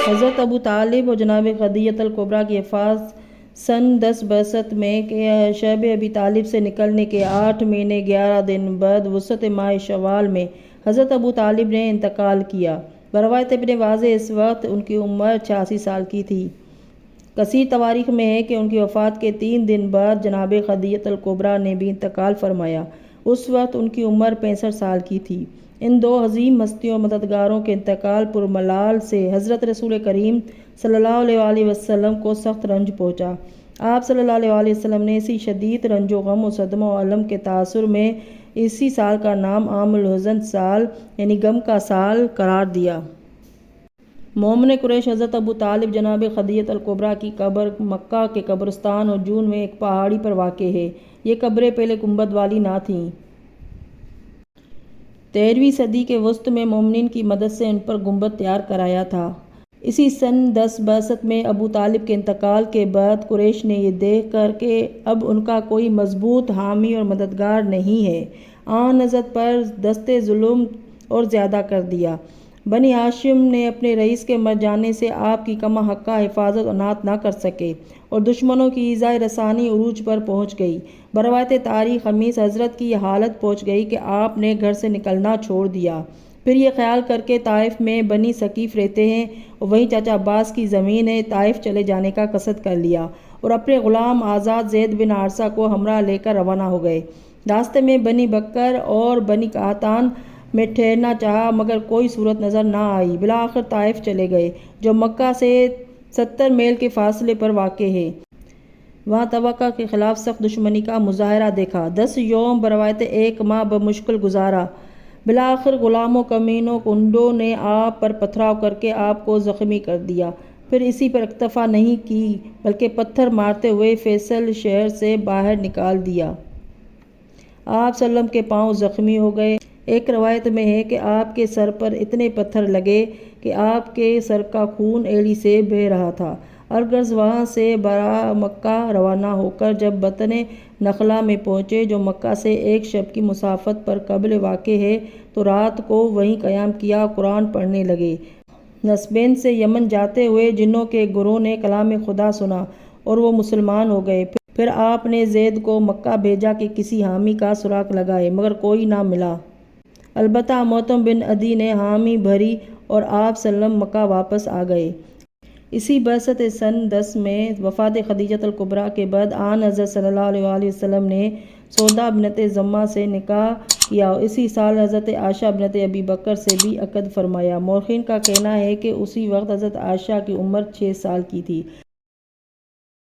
حضرت ابو طالب اور جناب خدیجہ الکبریٰ کی وفات سن 10 بعثت میں شعب ابی طالب سے نکلنے کے 8 مہینے 11 دن بعد وسط ماہ شوال میں حضرت ابو طالب نے انتقال کیا۔ بروایت ابن واضح اس وقت ان کی عمر 86 سال کی تھی۔ کثیر تواریخ میں ہے کہ ان کی وفات کے 3 دن بعد جناب خدیجہ الکبریٰ نے بھی انتقال فرمایا۔ اس وقت ان کی عمر 65 سال کی تھی۔ ان دو عظیم ہستیوں مددگاروں کے انتقال پر ملال سے حضرت رسول کریم صلی اللہ علیہ وسلم کو سخت رنج پہنچا۔ آپ صلی اللہ علیہ وسلم نے اسی شدید رنج و غم و صدمہ و الم کے تاثر میں اسی سال کا نام عام الحزن سال یعنی غم کا سال قرار دیا۔ مومن قریش حضرت ابو طالب جناب خدیجہ الکبریٰ کی قبر مکہ کے قبرستان اور جون میں ایک پہاڑی پر واقع ہے۔ یہ قبریں پہلے گنبد والی نہ تھیں۔ 13ویں صدی کے وسط میں مومنین کی مدد سے ان پر گنبد تیار کرایا تھا۔ اسی سن 10 بعثت میں ابو طالب کے انتقال کے بعد قریش نے یہ دیکھ کر کہ اب ان کا کوئی مضبوط حامی اور مددگار نہیں ہے، آن حضرت پر دست ظلم اور زیادہ کر دیا۔ بنی ہاشم نے اپنے رئیس کے مر جانے سے آپ کی کما حقہ حفاظت عنایت نہ کر سکے اور دشمنوں کی ایذاء رسانی عروج پر پہنچ گئی۔ بروایت تاریخ خمیس حضرت کی یہ حالت پہنچ گئی کہ آپ نے گھر سے نکلنا چھوڑ دیا۔ پھر یہ خیال کر کے طائف میں بنی ثقیف رہتے ہیں اور وہیں چاچا عباس کی زمین ہے، طائف چلے جانے کا قصد کر لیا اور اپنے غلام آزاد زید بن حارثہ کو ہمراہ لے کر روانہ ہو گئے۔ راستے میں بنی بکر اور بنی قحطان میں ٹھہرنا چاہا مگر کوئی صورت نظر نہ آئی۔ بالآخر طائف چلے گئے جو مکہ سے 70 میل کے فاصلے پر واقع ہے۔ وہاں توقع کے خلاف سخت دشمنی کا مظاہرہ دیکھا۔ 10 یوم بروایت 1 ماہ بمشکل گزارا۔ بالآخر غلاموں کمینوں کنڈوں نے آپ پر پتھراؤ کر کے آپ کو زخمی کر دیا۔ پھر اسی پر اکتفا نہیں کی بلکہ پتھر مارتے ہوئے فیصل شہر سے باہر نکال دیا۔ آپ صلی اللہ علیہ وسلم کے پاؤں زخمی ہو گئے۔ ایک روایت میں ہے کہ آپ کے سر پر اتنے پتھر لگے کہ آپ کے سر کا خون ایڑی سے بہہ رہا تھا۔ الغرض وہاں سے برا مکہ روانہ ہو کر جب بطن نخلہ میں پہنچے جو مکہ سے 1 شب کی مسافت پر قبل واقع ہے تو رات کو وہیں قیام کیا اور قرآن پڑھنے لگے۔ نصبین سے یمن جاتے ہوئے جنوں کے ایک گروہ نے کلام خدا سنا اور وہ مسلمان ہو گئے۔ پھر آپ نے زید کو مکہ بھیجا کہ کسی حامی کا سراغ لگائے مگر کوئی نہ ملا۔ البتہ معتم بن عدی نے حامی بھری اور آپ صلی اللہ علیہ وسلم مکہ واپس آ گئے۔ اسی بعثت سن 10 میں وفات خدیجہ الکبریٰ کے بعد آن حضرت صلی اللہ علیہ وسلم نے سودا بنت زمعہ سے نکاح کیا اور اسی سال حضرت عائشہ بنت ابی بکر سے بھی عقد فرمایا۔ مورخین کا کہنا ہے کہ اسی وقت حضرت عائشہ کی عمر 6 سال کی تھی۔